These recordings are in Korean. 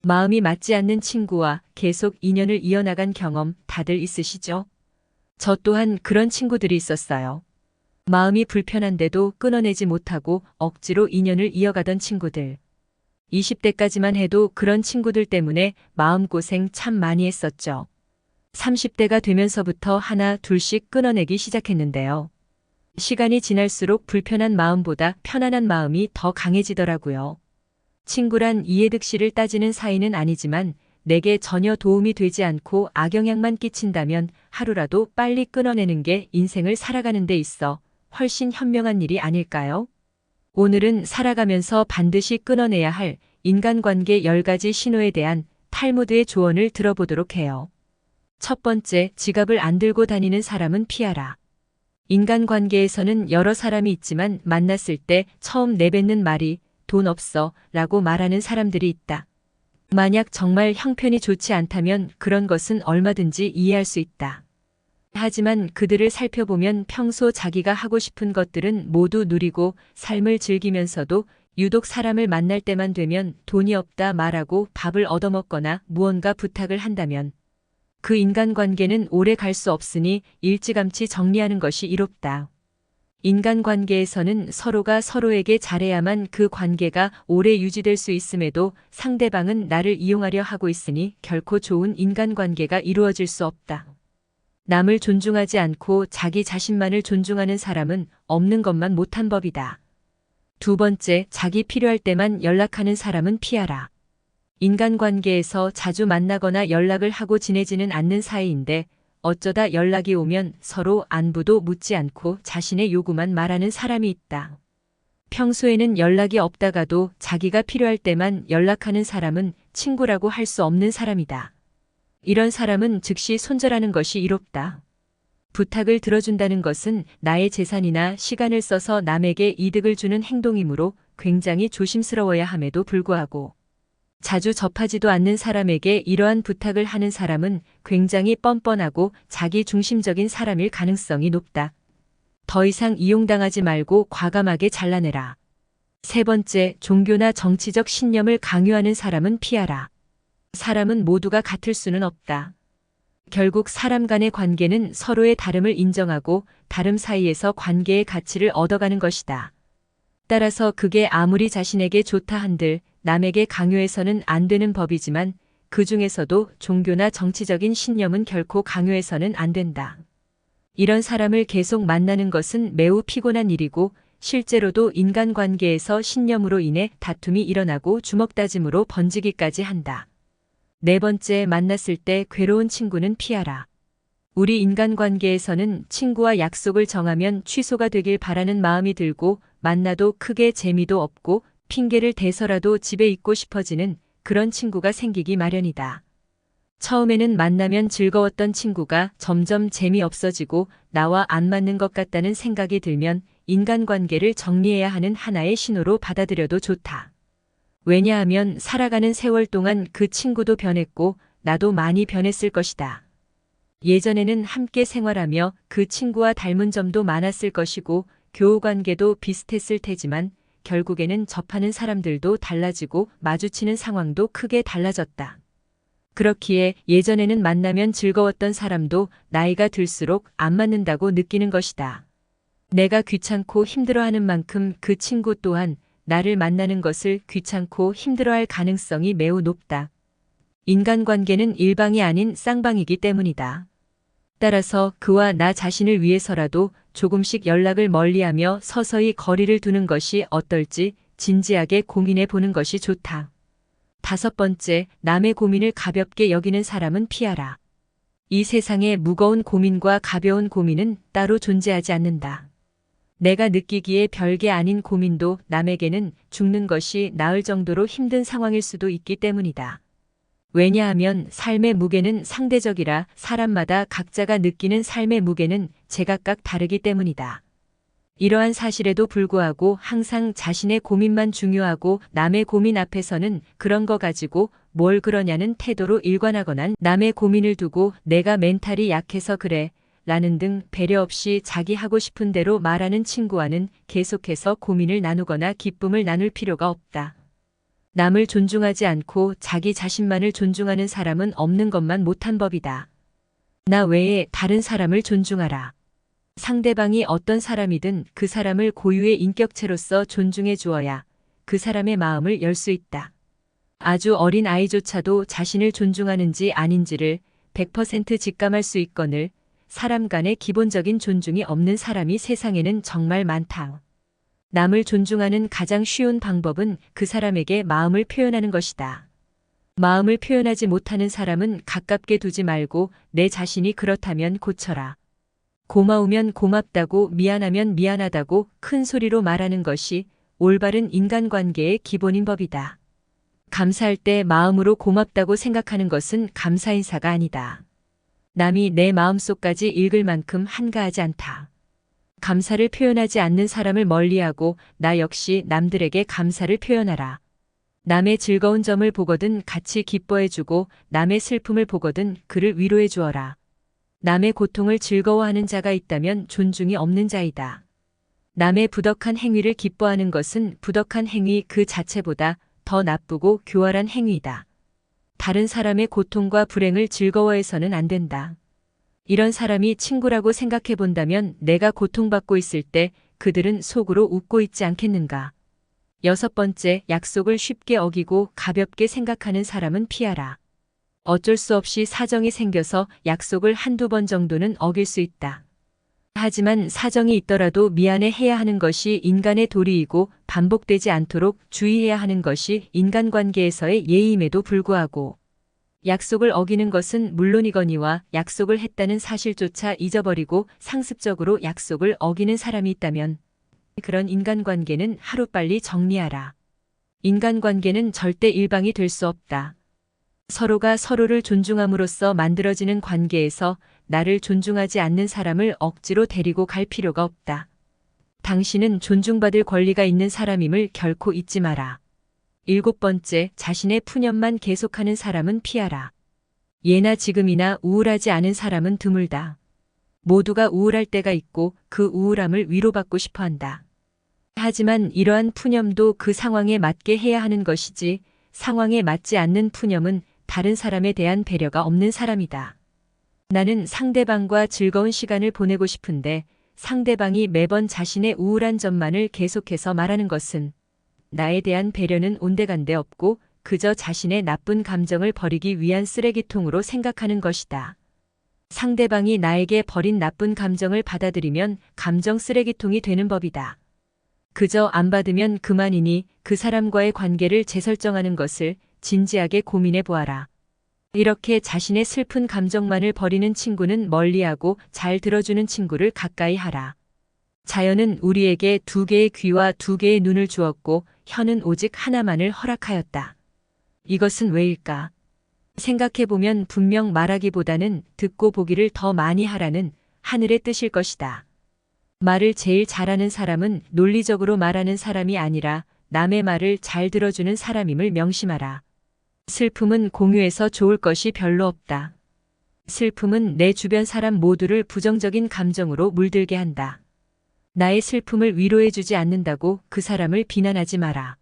마음이 맞지 않는 친구와 계속 인연을 이어나간 경험 다들 있으시죠? 저 또한 그런 친구들이 있었어요. 마음이 불편한데도 끊어내지 못하고 억지로 인연을 이어가던 친구들. 20대까지만 해도 그런 친구들 때문에 마음고생 참 많이 했었죠. 30대가 되면서부터 하나 둘씩 끊어내기 시작했는데요. 시간이 지날수록 불편한 마음보다 편안한 마음이 더 강해지더라고요. 친구란 이해득실을 따지는 사이는 아니지만 내게 전혀 도움이 되지 않고 악영향만 끼친다면 하루라도 빨리 끊어내는 게 인생을 살아가는 데 있어 훨씬 현명한 일이 아닐까요? 오늘은 살아가면서 반드시 끊어내야 할 인간관계 10가지 신호에 대한 탈무드의 조언을 들어보도록 해요. 첫 번째, 지갑을 안 들고 다니는 사람은 피하라. 인간관계에서는 여러 사람이 있지만 만났을 때 처음 내뱉는 말이 돈 없어 라고 말하는 사람들이 있다. 만약 정말 형편이 좋지 않다면 그런 것은 얼마든지 이해할 수 있다. 하지만 그들을 살펴보면 평소 자기가 하고 싶은 것들은 모두 누리고 삶을 즐기면서도 유독 사람을 만날 때만 되면 돈이 없다 말하고 밥을 얻어먹거나 무언가 부탁을 한다면 그 인간관계는 오래 갈 수 없으니 일찌감치 정리하는 것이 이롭다. 인간관계에서는 서로가 서로에게 잘해야만 그 관계가 오래 유지될 수 있음에도 상대방은 나를 이용하려 하고 있으니 결코 좋은 인간관계가 이루어질 수 없다. 남을 존중하지 않고 자기 자신만을 존중하는 사람은 없는 것만 못한 법이다. 두 번째, 자기 필요할 때만 연락하는 사람은 피하라. 인간관계에서 자주 만나거나 연락을 하고 지내지는 않는 사이인데 어쩌다 연락이 오면 서로 안부도 묻지 않고 자신의 요구만 말하는 사람이 있다. 평소에는 연락이 없다가도 자기가 필요할 때만 연락하는 사람은 친구라고 할 수 없는 사람이다. 이런 사람은 즉시 손절하는 것이 이롭다. 부탁을 들어준다는 것은 나의 재산이나 시간을 써서 남에게 이득을 주는 행동이므로 굉장히 조심스러워야 함에도 불구하고 자주 접하지도 않는 사람에게 이러한 부탁을 하는 사람은 굉장히 뻔뻔하고 자기 중심적인 사람일 가능성이 높다. 더 이상 이용당하지 말고 과감하게 잘라내라. 세 번째, 종교나 정치적 신념을 강요하는 사람은 피하라. 사람은 모두가 같을 수는 없다. 결국 사람 간의 관계는 서로의 다름을 인정하고 다름 사이에서 관계의 가치를 얻어가는 것이다. 따라서 그게 아무리 자신에게 좋다 한들 남에게 강요해서는 안 되는 법이지만 그 중에서도 종교나 정치적인 신념은 결코 강요해서는 안 된다. 이런 사람을 계속 만나는 것은 매우 피곤한 일이고 실제로도 인간관계에서 신념으로 인해 다툼이 일어나고 주먹다짐으로 번지기까지 한다. 네 번째, 만났을 때 괴로운 친구는 피하라. 우리 인간관계에서는 친구와 약속을 정하면 취소가 되길 바라는 마음이 들고 만나도 크게 재미도 없고 핑계를 대서라도 집에 있고 싶어지는 그런 친구가 생기기 마련이다. 처음에는 만나면 즐거웠던 친구가 점점 재미없어지고 나와 안 맞는 것 같다는 생각이 들면 인간관계를 정리해야 하는 하나의 신호로 받아들여도 좋다. 왜냐하면 살아가는 세월 동안 그 친구도 변했고 나도 많이 변했을 것이다. 예전에는 함께 생활하며 그 친구와 닮은 점도 많았을 것이고 교우관계도 비슷했을 테지만 결국에는 접하는 사람들도 달라지고 마주치는 상황도 크게 달라졌다. 그렇기에 예전에는 만나면 즐거웠던 사람도 나이가 들수록 안 맞는다고 느끼는 것이다. 내가 귀찮고 힘들어하는 만큼 그 친구 또한 나를 만나는 것을 귀찮고 힘들어할 가능성이 매우 높다. 인간관계는 일방이 아닌 쌍방이기 때문이다. 따라서 그와 나 자신을 위해서라도 조금씩 연락을 멀리하며 서서히 거리를 두는 것이 어떨지 진지하게 고민해 보는 것이 좋다. 다섯 번째, 남의 고민을 가볍게 여기는 사람은 피하라. 이 세상에 무거운 고민과 가벼운 고민은 따로 존재하지 않는다. 내가 느끼기에 별게 아닌 고민도 남에게는 죽는 것이 나을 정도로 힘든 상황일 수도 있기 때문이다. 왜냐하면 삶의 무게는 상대적이라 사람마다 각자가 느끼는 삶의 무게는 제각각 다르기 때문이다. 이러한 사실에도 불구하고 항상 자신의 고민만 중요하고 남의 고민 앞에서는 그런 거 가지고 뭘 그러냐는 태도로 일관하거나 남의 고민을 두고 내가 멘탈이 약해서 그래 라는 등 배려 없이 자기 하고 싶은 대로 말하는 친구와는 계속해서 고민을 나누거나 기쁨을 나눌 필요가 없다. 남을 존중하지 않고 자기 자신만을 존중하는 사람은 없는 것만 못한 법이다. 나 외에 다른 사람을 존중하라. 상대방이 어떤 사람이든 그 사람을 고유의 인격체로서 존중해 주어야 그 사람의 마음을 열 수 있다. 아주 어린 아이조차도 자신을 존중하는지 아닌지를 100% 직감할 수 있거늘 사람 간의 기본적인 존중이 없는 사람이 세상에는 정말 많다. 남을 존중하는 가장 쉬운 방법은 그 사람에게 마음을 표현하는 것이다. 마음을 표현하지 못하는 사람은 가깝게 두지 말고 내 자신이 그렇다면 고쳐라. 고마우면 고맙다고, 미안하면 미안하다고 큰 소리로 말하는 것이 올바른 인간관계의 기본인 법이다. 감사할 때 마음으로 고맙다고 생각하는 것은 감사 인사가 아니다. 남이 내 마음속까지 읽을 만큼 한가하지 않다. 감사를 표현하지 않는 사람을 멀리하고 나 역시 남들에게 감사를 표현하라. 남의 즐거운 점을 보거든 같이 기뻐해주고 남의 슬픔을 보거든 그를 위로해 주어라. 남의 고통을 즐거워하는 자가 있다면 존중이 없는 자이다. 남의 부덕한 행위를 기뻐하는 것은 부덕한 행위 그 자체보다 더 나쁘고 교활한 행위이다. 다른 사람의 고통과 불행을 즐거워해서는 안 된다. 이런 사람이 친구라고 생각해 본다면 내가 고통받고 있을 때 그들은 속으로 웃고 있지 않겠는가. 6번째, 약속을 쉽게 어기고 가볍게 생각하는 사람은 피하라. 어쩔 수 없이 사정이 생겨서 약속을 한두 번 정도는 어길 수 있다. 하지만 사정이 있더라도 미안해 해야 하는 것이 인간의 도리이고 반복되지 않도록 주의해야 하는 것이 인간관계에서의 예의임에도 불구하고 약속을 어기는 것은 물론이거니와 약속을 했다는 사실조차 잊어버리고 상습적으로 약속을 어기는 사람이 있다면 그런 인간관계는 하루빨리 정리하라. 인간관계는 절대 일방이 될 수 없다. 서로가 서로를 존중함으로써 만들어지는 관계에서 나를 존중하지 않는 사람을 억지로 데리고 갈 필요가 없다. 당신은 존중받을 권리가 있는 사람임을 결코 잊지 마라. 7번째, 자신의 푸념만 계속하는 사람은 피하라. 예나 지금이나 우울하지 않은 사람은 드물다. 모두가 우울할 때가 있고 그 우울함을 위로받고 싶어 한다. 하지만 이러한 푸념도 그 상황에 맞게 해야 하는 것이지 상황에 맞지 않는 푸념은 다른 사람에 대한 배려가 없는 사람이다. 나는 상대방과 즐거운 시간을 보내고 싶은데 상대방이 매번 자신의 우울한 점만을 계속해서 말하는 것은 나에 대한 배려는 온데간데 없고 그저 자신의 나쁜 감정을 버리기 위한 쓰레기통으로 생각하는 것이다. 상대방이 나에게 버린 나쁜 감정을 받아들이면 감정 쓰레기통이 되는 법이다. 그저 안 받으면 그만이니 그 사람과의 관계를 재설정하는 것을 진지하게 고민해 보아라. 이렇게 자신의 슬픈 감정만을 버리는 친구는 멀리하고 잘 들어주는 친구를 가까이 하라. 자연은 우리에게 2개의 귀와 2개의 눈을 주었고 혀는 오직 하나만을 허락하였다. 이것은 왜일까? 생각해보면 분명 말하기보다는 듣고 보기를 더 많이 하라는 하늘의 뜻일 것이다. 말을 제일 잘하는 사람은 논리적으로 말하는 사람이 아니라 남의 말을 잘 들어주는 사람임을 명심하라. 슬픔은 공유해서 좋을 것이 별로 없다. 슬픔은 내 주변 사람 모두를 부정적인 감정으로 물들게 한다. 나의 슬픔을 위로해주지 않는다고 그 사람을 비난하지 마라.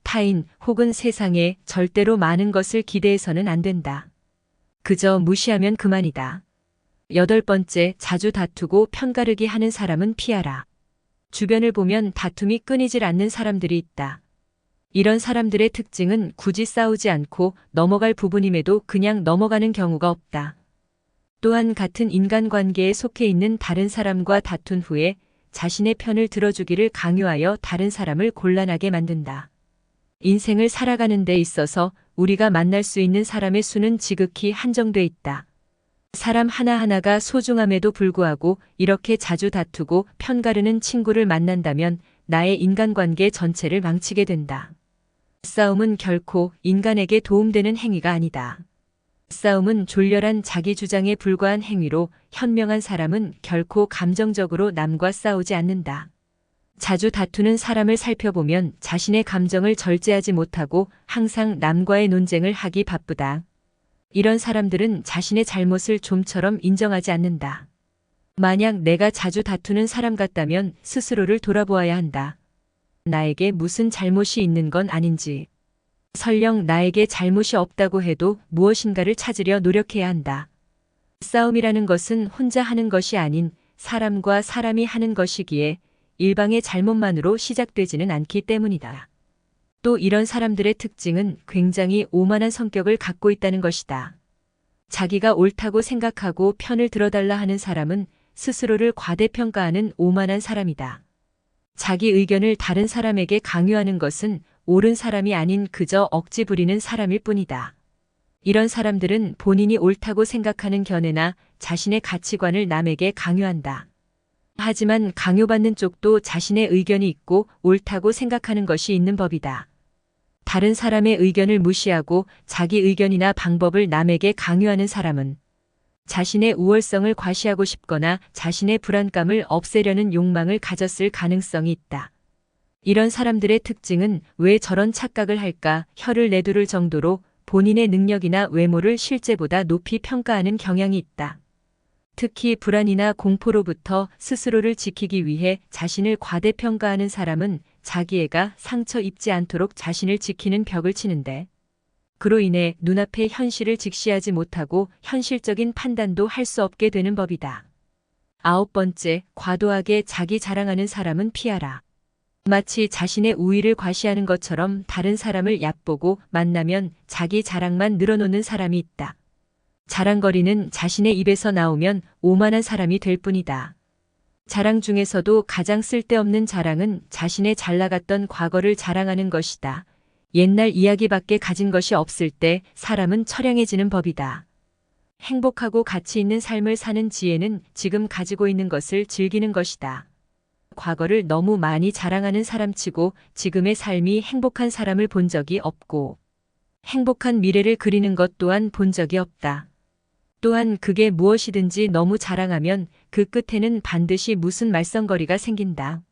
타인 혹은 세상에 절대로 많은 것을 기대해서는 안 된다. 그저 무시하면 그만이다. 8번째, 자주 다투고 편가르기 하는 사람은 피하라. 주변을 보면 다툼이 끊이질 않는 사람들이 있다. 이런 사람들의 특징은 굳이 싸우지 않고 넘어갈 부분임에도 그냥 넘어가는 경우가 없다. 또한 같은 인간관계에 속해 있는 다른 사람과 다툰 후에 자신의 편을 들어주기를 강요하여 다른 사람을 곤란하게 만든다. 인생을 살아가는 데 있어서 우리가 만날 수 있는 사람의 수는 지극히 한정돼 있다. 사람 하나하나가 소중함에도 불구하고 이렇게 자주 다투고 편가르는 친구를 만난다면 나의 인간관계 전체를 망치게 된다. 싸움은 결코 인간에게 도움되는 행위가 아니다. 싸움은 졸렬한 자기 주장에 불과한 행위로 현명한 사람은 결코 감정적으로 남과 싸우지 않는다. 자주 다투는 사람을 살펴보면 자신의 감정을 절제하지 못하고 항상 남과의 논쟁을 하기 바쁘다. 이런 사람들은 자신의 잘못을 좀처럼 인정하지 않는다. 만약 내가 자주 다투는 사람 같다면 스스로를 돌아보아야 한다. 나에게 무슨 잘못이 있는 건 아닌지, 설령 나에게 잘못이 없다고 해도 무엇인가를 찾으려 노력해야 한다. 싸움이라는 것은 혼자 하는 것이 아닌 사람과 사람이 하는 것이기에 일방의 잘못만으로 시작되지는 않기 때문이다. 또 이런 사람들의 특징은 굉장히 오만한 성격을 갖고 있다는 것이다. 자기가 옳다고 생각하고 편을 들어달라 하는 사람은 스스로를 과대평가하는 오만한 사람이다. 자기 의견을 다른 사람에게 강요하는 것은 옳은 사람이 아닌 그저 억지 부리는 사람일 뿐이다. 이런 사람들은 본인이 옳다고 생각하는 견해나 자신의 가치관을 남에게 강요한다. 하지만 강요받는 쪽도 자신의 의견이 있고 옳다고 생각하는 것이 있는 법이다. 다른 사람의 의견을 무시하고 자기 의견이나 방법을 남에게 강요하는 사람은 자신의 우월성을 과시하고 싶거나 자신의 불안감을 없애려는 욕망을 가졌을 가능성이 있다. 이런 사람들의 특징은 왜 저런 착각을 할까 혀를 내두를 정도로 본인의 능력이나 외모를 실제보다 높이 평가하는 경향이 있다. 특히 불안이나 공포로부터 스스로를 지키기 위해 자신을 과대평가하는 사람은 자기애가 상처 입지 않도록 자신을 지키는 벽을 치는데 그로 인해 눈앞의 현실을 직시하지 못하고 현실적인 판단도 할 수 없게 되는 법이다. 9번째, 과도하게 자기 자랑하는 사람은 피하라. 마치 자신의 우위를 과시하는 것처럼 다른 사람을 얕보고 만나면 자기 자랑만 늘어놓는 사람이 있다. 자랑거리는 자신의 입에서 나오면 오만한 사람이 될 뿐이다. 자랑 중에서도 가장 쓸데없는 자랑은 자신의 잘나갔던 과거를 자랑하는 것이다. 옛날 이야기밖에 가진 것이 없을 때 사람은 처량해지는 법이다. 행복하고 가치 있는 삶을 사는 지혜는 지금 가지고 있는 것을 즐기는 것이다. 과거를 너무 많이 자랑하는 사람치고 지금의 삶이 행복한 사람을 본 적이 없고 행복한 미래를 그리는 것 또한 본 적이 없다. 또한 그게 무엇이든지 너무 자랑하면 그 끝에는 반드시 무슨 말썽거리가 생긴다.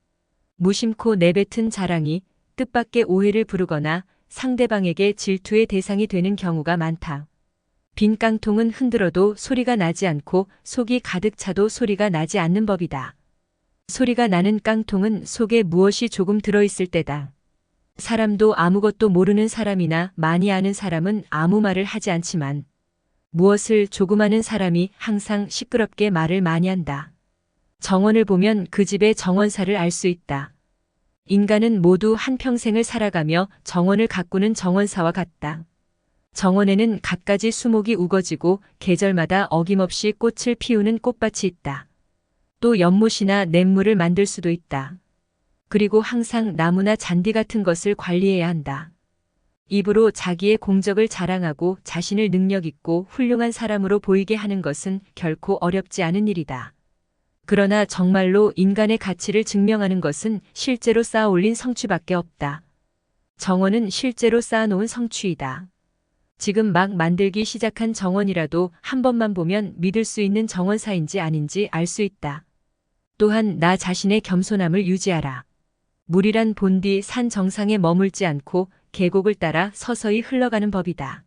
무심코 내뱉은 자랑이 뜻밖의 오해를 부르거나 상대방에게 질투의 대상이 되는 경우가 많다. 빈 깡통은 흔들어도 소리가 나지 않고 속이 가득 차도 소리가 나지 않는 법이다. 소리가 나는 깡통은 속에 무엇이 조금 들어있을 때다. 사람도 아무것도 모르는 사람이나 많이 아는 사람은 아무 말을 하지 않지만 무엇을 조금 아는 사람이 항상 시끄럽게 말을 많이 한다. 정원을 보면 그 집의 정원사를 알 수 있다. 인간은 모두 한평생을 살아가며 정원을 가꾸는 정원사와 같다. 정원에는 갖가지 수목이 우거지고 계절마다 어김없이 꽃을 피우는 꽃밭이 있다. 또 연못이나 냇물을 만들 수도 있다. 그리고 항상 나무나 잔디 같은 것을 관리해야 한다. 입으로 자기의 공적을 자랑하고 자신을 능력 있고 훌륭한 사람으로 보이게 하는 것은 결코 어렵지 않은 일이다. 그러나 정말로 인간의 가치를 증명하는 것은 실제로 쌓아 올린 성취밖에 없다. 정원은 실제로 쌓아놓은 성취이다. 지금 막 만들기 시작한 정원이라도 한 번만 보면 믿을 수 있는 정원사인지 아닌지 알 수 있다. 또한 나 자신의 겸손함을 유지하라. 물이란 본디 산 정상에 머물지 않고 계곡을 따라 서서히 흘러가는 법이다.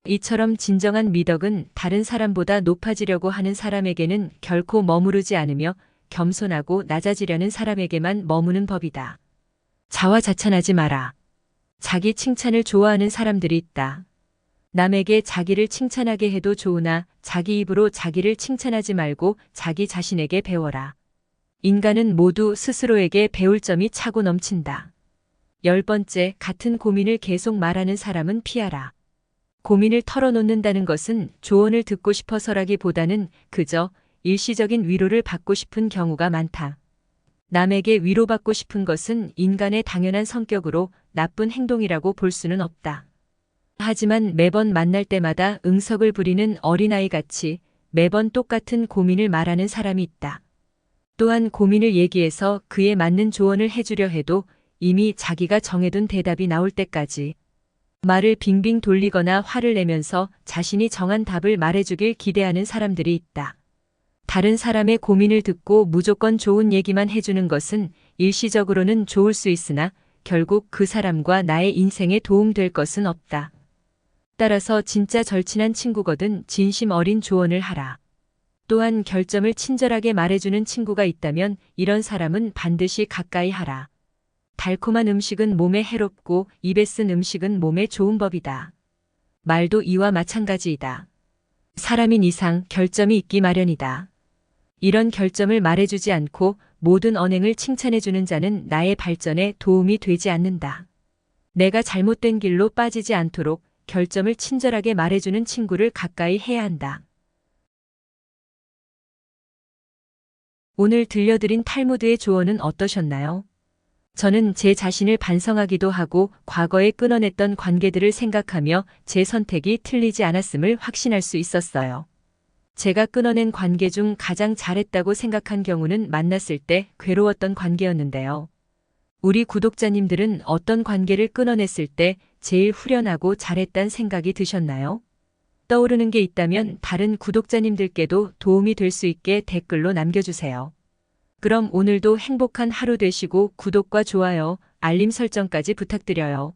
이처럼 진정한 미덕은 다른 사람보다 높아지려고 하는 사람에게는 결코 머무르지 않으며 겸손하고 낮아지려는 사람에게만 머무는 법이다. 자화자찬하지 마라. 자기 칭찬을 좋아하는 사람들이 있다. 남에게 자기를 칭찬하게 해도 좋으나 자기 입으로 자기를 칭찬하지 말고 자기 자신에게 배워라. 인간은 모두 스스로에게 배울 점이 차고 넘친다. 10번째, 같은 고민을 계속 말하는 사람은 피하라. 고민을 털어놓는다는 것은 조언을 듣고 싶어서라기보다는 그저 일시적인 위로를 받고 싶은 경우가 많다. 남에게 위로받고 싶은 것은 인간의 당연한 성격으로 나쁜 행동이라고 볼 수는 없다. 하지만 매번 만날 때마다 응석을 부리는 어린아이같이 매번 똑같은 고민을 말하는 사람이 있다. 또한 고민을 얘기해서 그에 맞는 조언을 해주려 해도 이미 자기가 정해둔 대답이 나올 때까지 말을 빙빙 돌리거나 화를 내면서 자신이 정한 답을 말해주길 기대하는 사람들이 있다. 다른 사람의 고민을 듣고 무조건 좋은 얘기만 해주는 것은 일시적으로는 좋을 수 있으나 결국 그 사람과 나의 인생에 도움될 것은 없다. 따라서 진짜 절친한 친구거든 진심 어린 조언을 하라. 또한 결점을 친절하게 말해주는 친구가 있다면 이런 사람은 반드시 가까이 하라. 달콤한 음식은 몸에 해롭고 입에 쓴 음식은 몸에 좋은 법이다. 말도 이와 마찬가지이다. 사람인 이상 결점이 있기 마련이다. 이런 결점을 말해주지 않고 모든 언행을 칭찬해주는 자는 나의 발전에 도움이 되지 않는다. 내가 잘못된 길로 빠지지 않도록 결점을 친절하게 말해주는 친구를 가까이 해야 한다. 오늘 들려드린 탈무드의 조언은 어떠셨나요? 저는 제 자신을 반성하기도 하고 과거에 끊어냈던 관계들을 생각하며 제 선택이 틀리지 않았음을 확신할 수 있었어요. 제가 끊어낸 관계 중 가장 잘했다고 생각한 경우는 만났을 때 괴로웠던 관계였는데요. 우리 구독자님들은 어떤 관계를 끊어냈을 때 제일 후련하고 잘했단 생각이 드셨나요? 떠오르는 게 있다면 다른 구독자님들께도 도움이 될 수 있게 댓글로 남겨주세요. 그럼 오늘도 행복한 하루 되시고 구독과 좋아요, 알림 설정까지 부탁드려요.